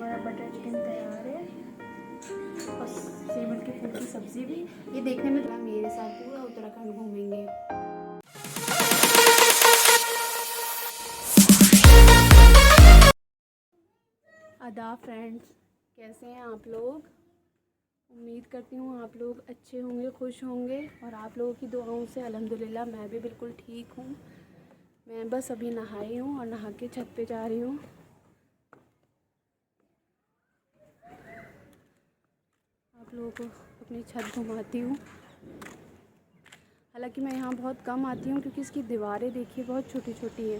हमारा butter chicken तैयार है और सेमल के फूल की सब्ज़ी भी। ये देखने में मेरे साथ पूरा उत्तराखंड घूमेंगे। आदाब फ्रेंड्स, कैसे हैं आप लोग? उम्मीद करती हूँ आप लोग अच्छे होंगे, खुश होंगे और आप लोगों की दुआओं से अल्हम्दुलिल्लाह मैं भी बिल्कुल ठीक हूँ। मैं बस अभी नहाई हूँ और नहा के छत पे जा रही हूँ। आप लोगों को अपनी छत घुमाती हूँ। हालांकि मैं यहाँ बहुत कम आती हूँ क्योंकि इसकी दीवारें देखिए बहुत छोटी छोटी है,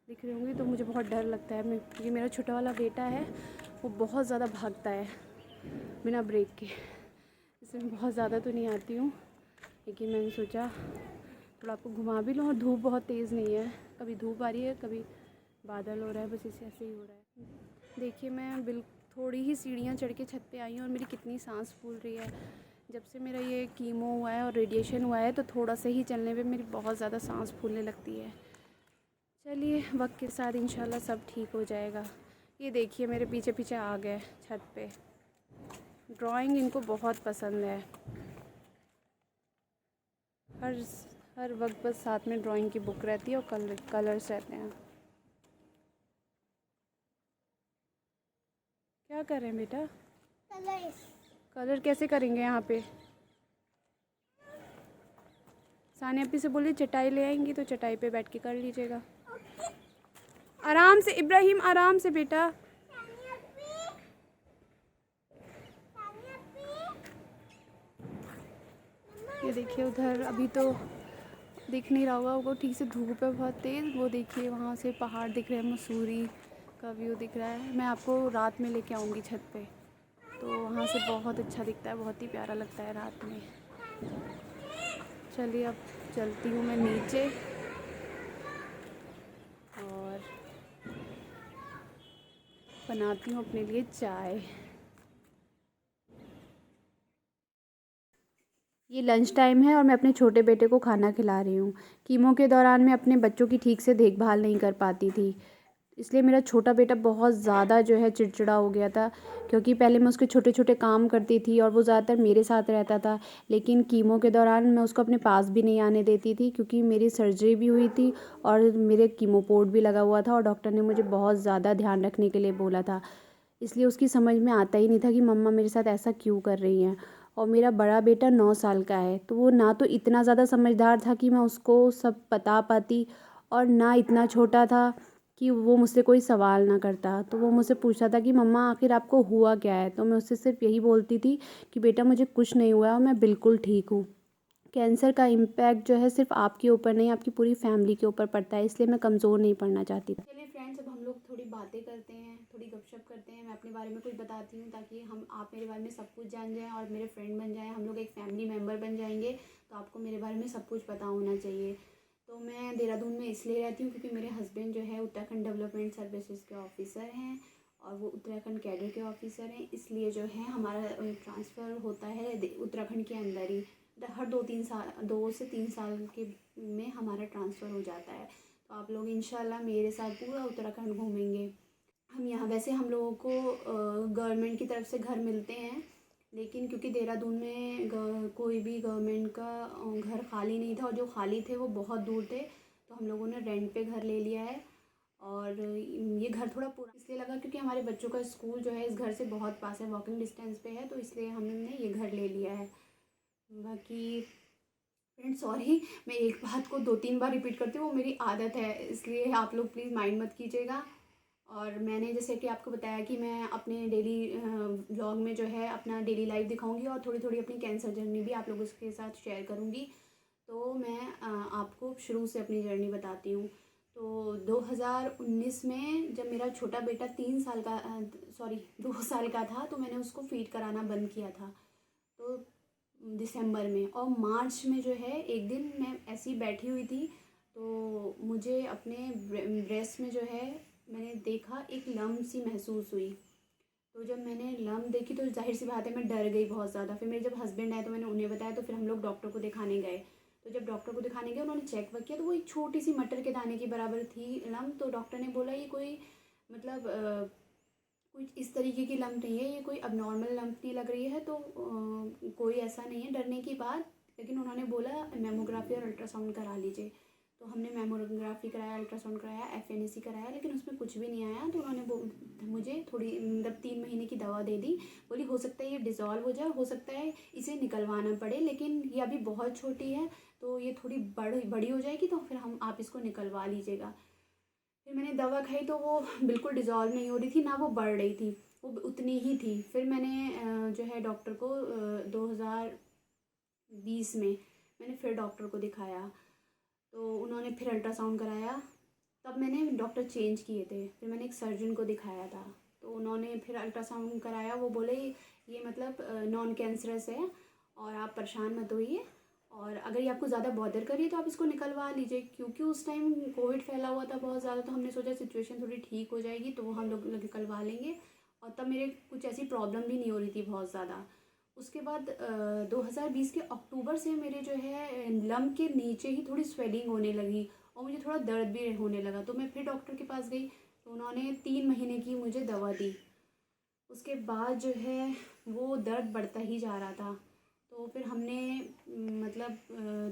दिख रही होंगी, तो मुझे बहुत डर लगता है। क्योंकि मेरा छोटा वाला बेटा है वो बहुत ज़्यादा भागता है बिना ब्रेक के, इसमें बहुत ज़्यादा तो नहीं आती हूँ। लेकिन मैंने सोचा थोड़ा आपको घुमा भी लूँ और धूप बहुत तेज़ नहीं है, कभी धूप आ रही है कभी बादल हो रहा है, बस इसे ऐसे ही हो रहा है। देखिए मैं थोड़ी ही सीढ़ियाँ चढ़ के छत पे आई हूँ और मेरी कितनी सांस फूल रही है। जब से मेरा ये कीमो हुआ है और रेडिएशन हुआ है तो थोड़ा सा ही चलने पे मेरी बहुत ज़्यादा सांस फूलने लगती है। चलिए वक्त के साथ इंशाल्लाह सब ठीक हो जाएगा। ये देखिए मेरे पीछे पीछे आ गए छत पे। ड्राइंग इनको बहुत पसंद है, हर वक्त बस साथ में ड्राइंग की बुक रहती है और कलर्स रहते हैं। क्या कर रहे हैं बेटा? कलर कैसे करेंगे यहाँ पे? सानिया अपी से बोलिए चटाई ले आएंगी तो चटाई पे बैठ के कर लीजिएगा। आराम से इब्राहिम, आराम से बेटा। ये देखिए उधर अभी तो दिख नहीं रहा होगा वो ठीक से, धूप है बहुत तेज़। वो देखिए वहाँ से पहाड़ दिख रहे हैं, मसूरी का व्यू दिख रहा है। मैं आपको रात में लेके आऊँगी छत पे, तो वहाँ से बहुत अच्छा दिखता है, बहुत ही प्यारा लगता है रात में। चलिए अब चलती हूँ मैं नीचे और बनाती हूँ अपने लिए चाय। ये लंच टाइम है और मैं अपने छोटे बेटे को खाना खिला रही हूँ। कीमो के दौरान मैं अपने बच्चों की ठीक से देखभाल नहीं कर पाती थी, इसलिए मेरा छोटा बेटा बहुत ज़्यादा जो है चिड़चिड़ा हो गया था। क्योंकि पहले मैं उसके छोटे छोटे काम करती थी और वो ज़्यादातर मेरे साथ रहता था, लेकिन कीमो के दौरान मैं उसको अपने पास भी नहीं आने देती थी क्योंकि मेरी सर्जरी भी हुई थी और मेरे कीमो पोर्ट भी लगा हुआ था और डॉक्टर ने मुझे बहुत ज़्यादा ध्यान रखने के लिए बोला था। इसलिए उसकी समझ में आता ही नहीं था कि मम्मा मेरे साथ ऐसा क्यों कर रही हैं। और मेरा बड़ा बेटा 9 साल का है, तो वो ना तो इतना ज़्यादा समझदार था कि मैं उसको सब बता पाती और ना इतना छोटा था कि वो मुझसे कोई सवाल ना करता। तो वो मुझसे पूछता था कि मम्मा आखिर आपको हुआ क्या है, तो मैं उससे सिर्फ यही बोलती थी कि बेटा मुझे कुछ नहीं हुआ और मैं बिल्कुल ठीक हूँ। कैंसर का इम्पैक्ट जो है सिर्फ आपके ऊपर नहीं, आपकी पूरी फैमिली के ऊपर पड़ता है, इसलिए मैं कमज़ोर नहीं पड़ना चाहती। चलिए फ्रेंड्स, अब हम लोग थोड़ी बातें करते हैं, थोड़ी गपशप करते हैं। मैं अपने बारे में कुछ बताती हूँ ताकि आप मेरे बारे में सब कुछ जान जाएं और मेरे फ्रेंड बन जाएं, हम लोग एक फैमिली मेम्बर बन जाएंगे। तो आपको मेरे बारे में सब कुछ पता होना चाहिए। तो मैं देहरादून में इसलिए रहती हूँ क्योंकि मेरे हस्बैंड जो है उत्तराखंड डेवलपमेंट सर्विसेज के ऑफिसर हैं और वो उत्तराखंड कैडर के ऑफिसर हैं। इसलिए जो है हमारा ट्रांसफ़र होता है उत्तराखंड के अंदर ही। हर 2 से 3 साल के में हमारा ट्रांसफ़र हो जाता है। तो आप लोग इंशाल्लाह मेरे साथ पूरा उत्तराखंड घूमेंगे। हम यहाँ वैसे हम लोगों को गवर्नमेंट की तरफ से घर मिलते हैं, लेकिन क्योंकि देहरादून में कोई भी गवर्नमेंट का घर खाली नहीं था और जो खाली थे वो बहुत दूर थे, तो हम लोगों ने रेंट पे घर ले लिया है। और ये घर थोड़ा पूरा इसलिए लगा क्योंकि हमारे बच्चों का स्कूल जो है इस घर से बहुत पास है, वॉकिंग डिस्टेंस पे है, तो इसलिए हमने ये घर ले लिया है। बाकी फ्रेंड सॉरी, मैं एक बात को 2-3 बार रिपीट करती हूँ, वो मेरी आदत है, इसलिए आप लोग प्लीज़ माइंड मत कीजिएगा। और मैंने जैसे कि आपको बताया कि मैं अपने डेली व्लॉग में जो है अपना डेली लाइफ दिखाऊंगी और थोड़ी थोड़ी अपनी कैंसर जर्नी भी आप लोगों के साथ शेयर करूंगी। तो मैं आपको शुरू से अपनी जर्नी बताती हूँ। तो 2019 में जब मेरा छोटा बेटा 2 साल का था, तो मैंने उसको फीड कराना बंद किया था, तो दिसंबर में। और मार्च में जो है एक दिन मैं ऐसी बैठी हुई थी, तो मुझे अपने ब्रेस्ट में जो है मैंने देखा एक लम्ब सी महसूस हुई। तो जब मैंने लम्ब देखी तो जाहिर सी बात है मैं डर गई बहुत ज़्यादा। फिर मेरे जब हस्बैंड आए तो मैंने उन्हें बताया, तो फिर हम लोग डॉक्टर को दिखाने गए। तो जब डॉक्टर को दिखाने गए उन्होंने चेक वक किया तो वो एक छोटी सी मटर के दाने के बराबर थी लम्ब। तो डॉक्टर ने बोला ये कोई मतलब कुछ इस तरीके की लंप नहीं है, ये कोई अबनॉर्मल लंप नहीं लग रही है, तो कोई ऐसा नहीं है डरने की बात। लेकिन उन्होंने बोला मेमोग्राफी और अल्ट्रासाउंड करा लीजिए। तो हमने मेमोग्राफी कराया, अल्ट्रासाउंड कराया, एफएनएसी कराया, लेकिन उसमें कुछ भी नहीं आया। तो उन्होंने मुझे थोड़ी मतलब 3 महीने की दवा दे दी। बोली हो सकता है ये डिज़ोल्व हो जाए, हो सकता है इसे निकलवाना पड़े, लेकिन ये अभी बहुत छोटी है, तो ये थोड़ी बड़ी हो जाएगी तो फिर आप इसको निकलवा लीजिएगा। फिर मैंने दवा खाई तो वो बिल्कुल डिज़ोल्व नहीं हो रही थी, ना वो बढ़ रही थी, वो उतनी ही थी। फिर मैंने जो है डॉक्टर को 2020 में मैंने फिर डॉक्टर को दिखाया। तो उन्होंने फिर अल्ट्रासाउंड कराया। तब मैंने डॉक्टर चेंज किए थे, फिर मैंने एक सर्जन को दिखाया था। तो उन्होंने फिर अल्ट्रासाउंड कराया, वो बोले ये मतलब नॉन कैंसरस है और आप परेशान मत होइए, और अगर ये आपको ज़्यादा बॉदर करिए तो आप इसको निकलवा लीजिए। क्योंकि उस टाइम कोविड फैला हुआ था बहुत ज़्यादा, तो हमने सोचा सिचुएशन थोड़ी ठीक हो जाएगी तो हम लोग निकलवा लेंगे। और तब मेरे कुछ ऐसी प्रॉब्लम भी नहीं हो रही थी बहुत ज़्यादा। उसके बाद 2020 के अक्टूबर से मेरे जो है लंग के नीचे ही थोड़ी स्वेलिंग होने लगी और मुझे थोड़ा दर्द भी होने लगा। तो मैं फिर डॉक्टर के पास गई, तो उन्होंने 3 महीने की मुझे दवा दी। उसके बाद जो है वो दर्द बढ़ता ही जा रहा था। तो फिर हमने मतलब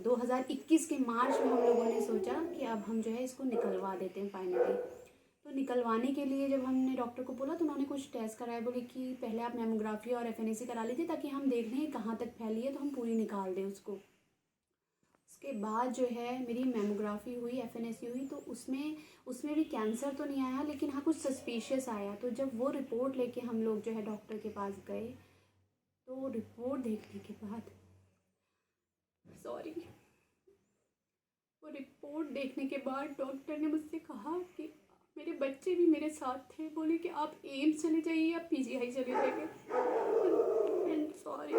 2021 के मार्च में हम लोगों ने सोचा कि अब हम जो है इसको निकलवा देते हैं फाइनली। तो निकलवाने के लिए जब हमने डॉक्टर को बोला तो उन्होंने कुछ टेस्ट कराए, बोले कि पहले आप मेमोग्राफी और एफएनएसी करा लीजिए ताकि हम देख लें कहाँ तक फैली है, तो हम पूरी निकाल दें उसको। उसके बाद जो है मेरी मेमोग्राफी हुई, एफएनएसी हुई, तो उसमें भी कैंसर तो नहीं आया, लेकिन हाँ कुछ सस्पिशियस आया। तो जब वो रिपोर्ट लेके हम लोग जो है डॉक्टर के पास गए, तो रिपोर्ट देखने के बाद वो रिपोर्ट देखने के बाद डॉक्टर ने मुझसे कहा कि मेरे बच्चे भी मेरे साथ थे, बोले कि आप एम्स चले जाइए या पीजीआई चले जाइए। सॉरी,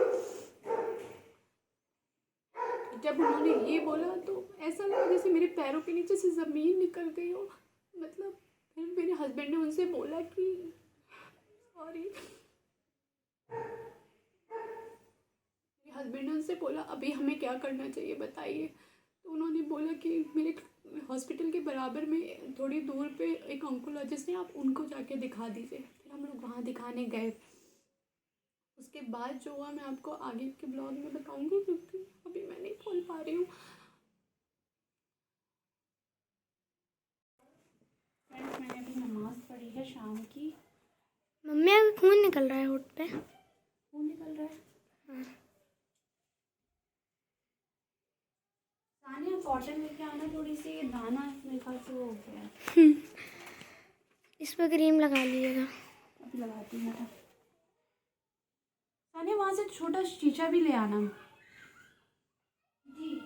जब उन्होंने ये बोला तो ऐसा लगा जैसे मेरे पैरों के नीचे से ज़मीन निकल गई हो। मतलब फिर मेरे हस्बैंड ने उनसे बोला कि सॉरी, मेरे हस्बैंड ने उनसे बोला अभी हमें क्या करना चाहिए बताइए। तो उन्होंने बोला कि मेरे हॉस्पिटल के बराबर में थोड़ी दूर पे एक ऑन्कोलॉजिस्ट है, आप उनको जाके दिखा दीजिए। फिर हम लोग वहाँ दिखाने गए। उसके बाद जो हुआ मैं आपको आगे के ब्लॉग में बताऊंगी, क्योंकि अभी मैं नहीं बोल पा रही हूँ। फ्रेंड्स, मैंने अभी नमाज़ पढ़ी है शाम की। मम्मी अभी खून निकल रहा है होठ पे। खून निकल रहा है? हाँ। सानिया कॉटन लेके आना थोड़ी सी, दाना मेरे ख्याल से वो हो गया। इस पर क्रीम लगा लीजिएगा। अभी लगाती हूँ। सानिया वहाँ से छोटा शीशा भी ले आना। जी।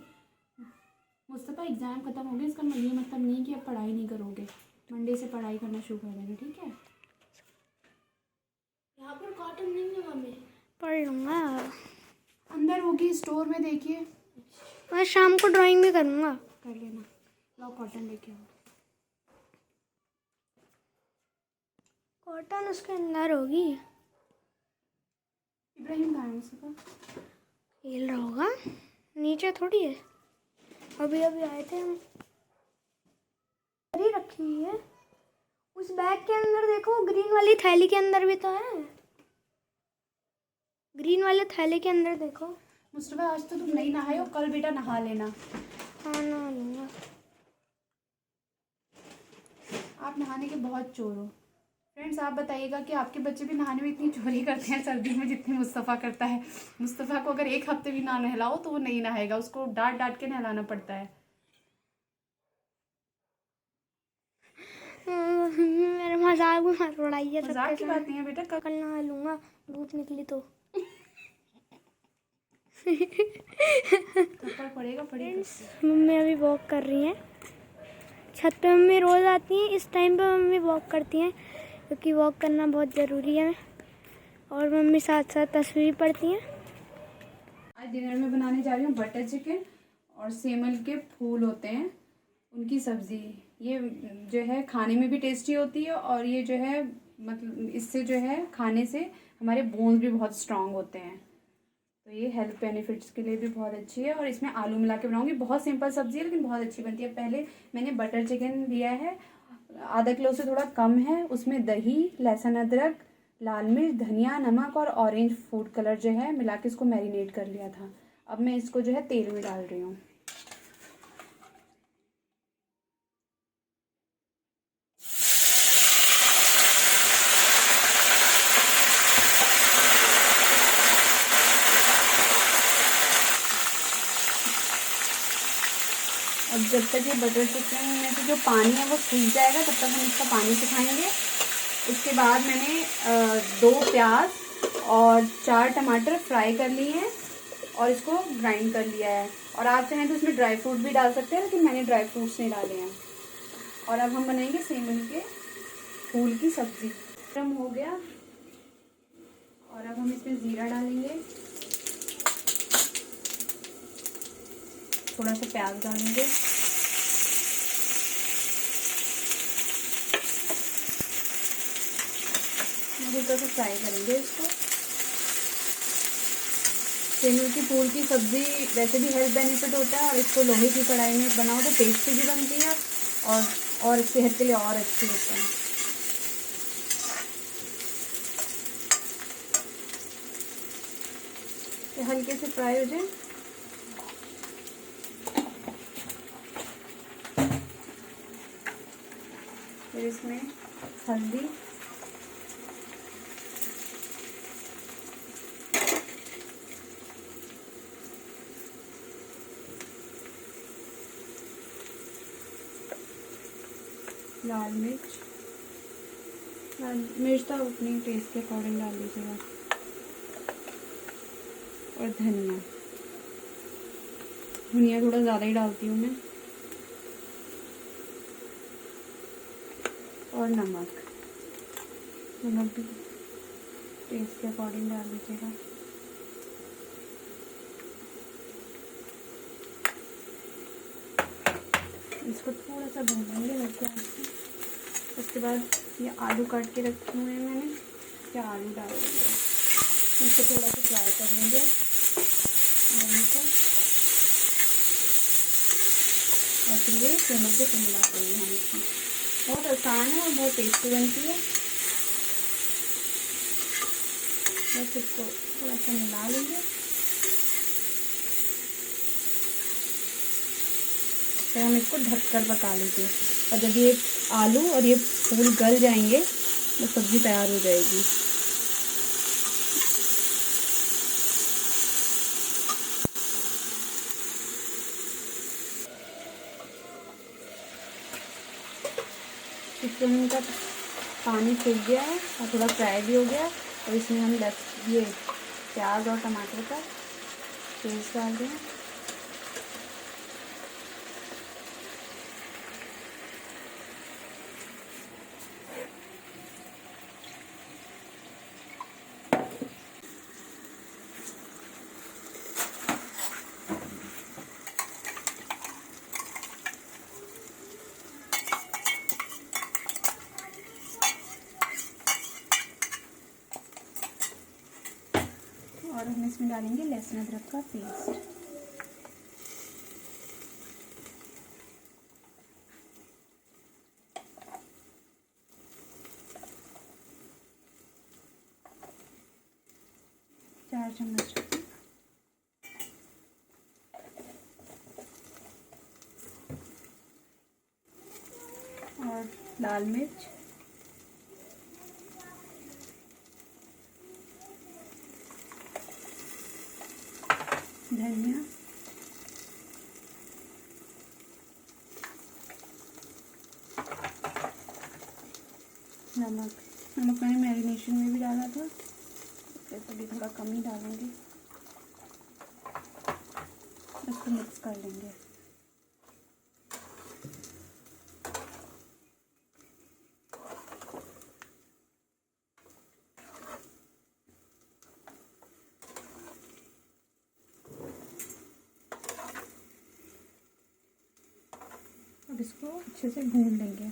मुस्तफ़ा एग्ज़ाम ख़त्म हो गया, इसका ये मतलब नहीं कि अब पढ़ाई नहीं करोगे। मंडे से पढ़ाई करना शुरू कर देंगे, ठीक है? यहाँ पर कॉटन नहीं है मम्मी। पढ़ लूँगा। अंदर होगी स्टोर में, देखिए। मैं शाम को ड्राइंग भी करूँगा। कर लेना। लो कॉटन लेके आओ। कॉटन उसके अंदर होगी। इब्राहिम कहाँ है मुस्तफ़ा? खेल रहा होगा, नीचे थोड़ी है। अभी अभी आए थे हम। अरे रखी हुई है उस बैग के अंदर, देखो ग्रीन वाली थैली के अंदर भी तो है। ग्रीन वाले थैले के अंदर देखो। मुस्तफ़ा आज तो तुम नहीं नहाए हो, कल बेटा नहा लेना। हाँ नहा लूँगा। आप नहाने के बहुत चोर हो। फ्रेंड्स, आप बताइएगा कि आपके बच्चे भी नहाने में इतनी चोरी करते हैं सर्दी में जितनी मुस्तफ़ा करता है। मुस्तफ़ा को अगर एक हफ्ते भी ना नहलाओ तो वो नहीं नहाएगा, उसको डांट डांट के नहलाना पड़ता है। मेरे मजाक में मत उड़ाइए। मजाक की बात नहीं है बेटा, कल नहा लूँगा, धूप निकली तो। थप्पड़ पड़ेगा। मम्मी अभी वॉक कर रही हैं छत पे। मम्मी रोज़ आती हैं इस टाइम पे, मम्मी वॉक करती हैं क्योंकि वॉक करना बहुत ज़रूरी है। और मम्मी साथ साथ तस्वीर पढ़ती हैं। आज डिनर में बनाने जा रही हूँ बटर चिकन और सेमल के फूल होते हैं उनकी सब्ज़ी। ये जो है खाने में भी टेस्टी होती है और ये जो है मतलब इससे जो है खाने से हमारे बोन्स भी बहुत स्ट्रांग होते हैं, तो ये हेल्थ बेनिफिट्स के लिए भी बहुत अच्छी है। और इसमें आलू मिला के बनाऊंगी। बहुत सिंपल सब्ज़ी है लेकिन बहुत अच्छी बनती है। पहले मैंने बटर चिकन लिया है आधा किलो से थोड़ा कम है। उसमें दही, लहसुन, अदरक, लाल मिर्च, धनिया, नमक और ऑरेंज फूड कलर जो है मिला के इसको मैरिनेट कर लिया था। अब मैं इसको जो है तेल में डाल रही हूँ। अब जब तक ये बटर चिकन में से जो पानी है वो सूख जाएगा तब तक हम इसका पानी सुखाएंगे। उसके बाद मैंने 2 प्याज और 4 टमाटर फ्राई कर लिए हैं और इसको ग्राइंड कर लिया है। और आप चाहें तो इसमें ड्राई फ्रूट भी डाल सकते हैं, लेकिन मैंने ड्राई फ्रूट्स नहीं डाले हैं। और अब हम बनाएंगे सेमन के फूल की सब्ज़ी। गरम हो गया और अब हम इसमें ज़ीरा डालेंगे, थोड़ा सा प्याज डालेंगे, थोड़ा सा फ्राई करेंगे इसको। सेमल की फूल की सब्ज़ी वैसे भी हेल्थ बेनिफिट होता है और इसको लोहे की कढ़ाई में बनाओ तो टेस्टी भी बनती है और सेहत के लिए और अच्छी होती है। तो हल्के से फ्राई हो जाए। फिर इसमें हल्दी, लाल मिर्च तो आप अपने टेस्ट के अकॉर्डिंग डाल लीजिएगा, और धनिया थोड़ा ज़्यादा ही डालती हूँ मैं, और नमक भी टेस्ट के अकॉर्डिंग डाल लीजिएगा। इसको थोड़ा सा भून लेंगे हल्के आंच पे। उसके बाद ये आलू काट के रखे हुए हैं मैंने, ये आलू डाल देंगे। इसको थोड़ा सा फ्राई कर लेंगे आलू को, और फिर ये सेमल को मिला देंगे हम इसमें। बहुत आसान है और बहुत टेस्टी बनती है। बस इसको थोड़ा सा मिला लेंगे। फिर हम इसको ढककर पका लेंगे, और जब ये आलू और ये फूल गल जाएंगे तो सब्ज़ी तैयार हो जाएगी। चिकन का पानी सूख गया है और थोड़ा फ्राई भी हो गया, और इसमें हम ये प्याज और टमाटर का पेस्ट डाल दें। और हम इसमें डालेंगे लहसुन अदरक का पेस्ट। चार चम्मच और लाल मिर्च, धनिया, नमक मैंने मैरिनेशन में भी डाला था, इसलिए अभी थोड़ा कम ही डालूंगी। इसको मिक्स कर लेंगे। अब इसको अच्छे से भून लेंगे।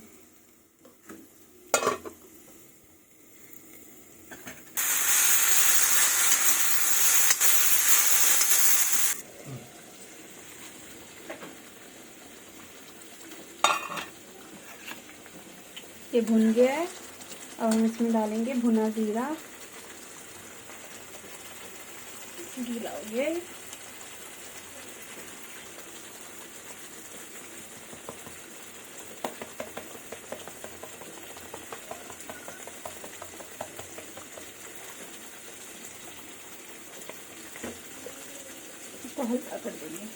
के भुन गया है। अब हम इसमें डालेंगे भुना जीरा। गीला हो गया है। इसको हल्का कर देंगे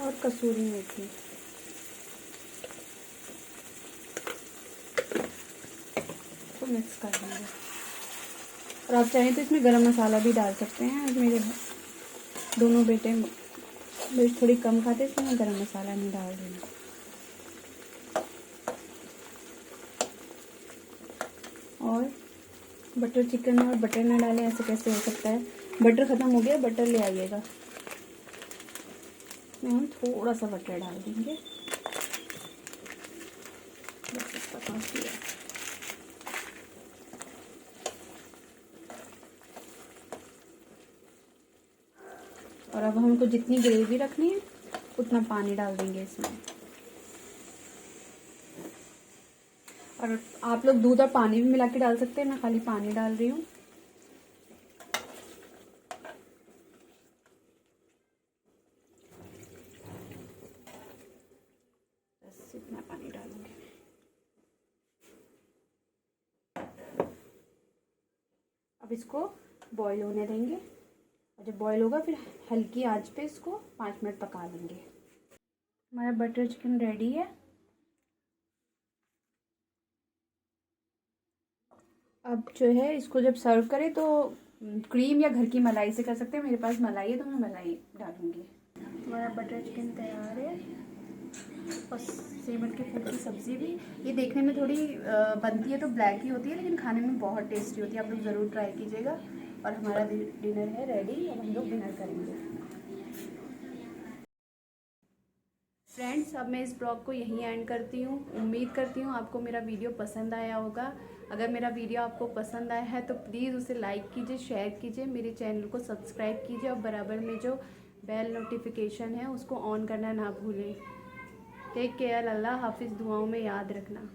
और कसूरी मेथी। तो मिक्स कर देंगे और आप चाहें तो इसमें गरम मसाला भी डाल सकते हैं। आज मेरे दोनों बेटे मिर्च थोड़ी कम खाते, इसलिए मैं गरम मसाला नहीं डाल रही हूँ। और बटर चिकन और बटर ना डालें ऐसे कैसे हो सकता है? बटर ख़त्म हो गया, बटर ले आइएगा। में हम थोड़ा सा बटर डाल देंगे, बस इसका काफ़ी है। और अब हमको जितनी ग्रेवी रखनी है उतना पानी डाल देंगे इसमें। और आप लोग दूध और पानी भी मिला के डाल सकते हैं, मैं खाली पानी डाल रही हूँ। बस इतना पानी डालूंगी। अब इसको बॉईल होने देंगे और जब बॉईल होगा फिर हल्की आंच पे इसको 5 मिनट पका लेंगे। हमारा बटर चिकन रेडी है। अब जो है इसको जब सर्व करें तो क्रीम या घर की मलाई से कर सकते हैं। मेरे पास मलाई है तो मैं मलाई डालूंगी। हमारा बटर चिकन तैयार है और सेमल के फूल की सब्ज़ी भी। ये देखने में थोड़ी बनती है तो ब्लैक ही होती है, लेकिन खाने में बहुत टेस्टी होती है। आप लोग ज़रूर ट्राई कीजिएगा। और हमारा डिनर है रेडी। अब हम लोग डिनर करेंगे। फ्रेंड्स, अब मैं इस ब्लॉग को यहीं एंड करती हूँ। उम्मीद करती हूँ आपको मेरा वीडियो पसंद आया होगा। अगर मेरा वीडियो आपको पसंद आया है तो प्लीज़ उसे लाइक कीजिए, शेयर कीजिए, मेरे चैनल को सब्सक्राइब कीजिए और बराबर में जो बेल नोटिफिकेशन है उसको ऑन करना ना भूलें। Take care. अल्लाह हाफिज़। दुआओं में याद रखना।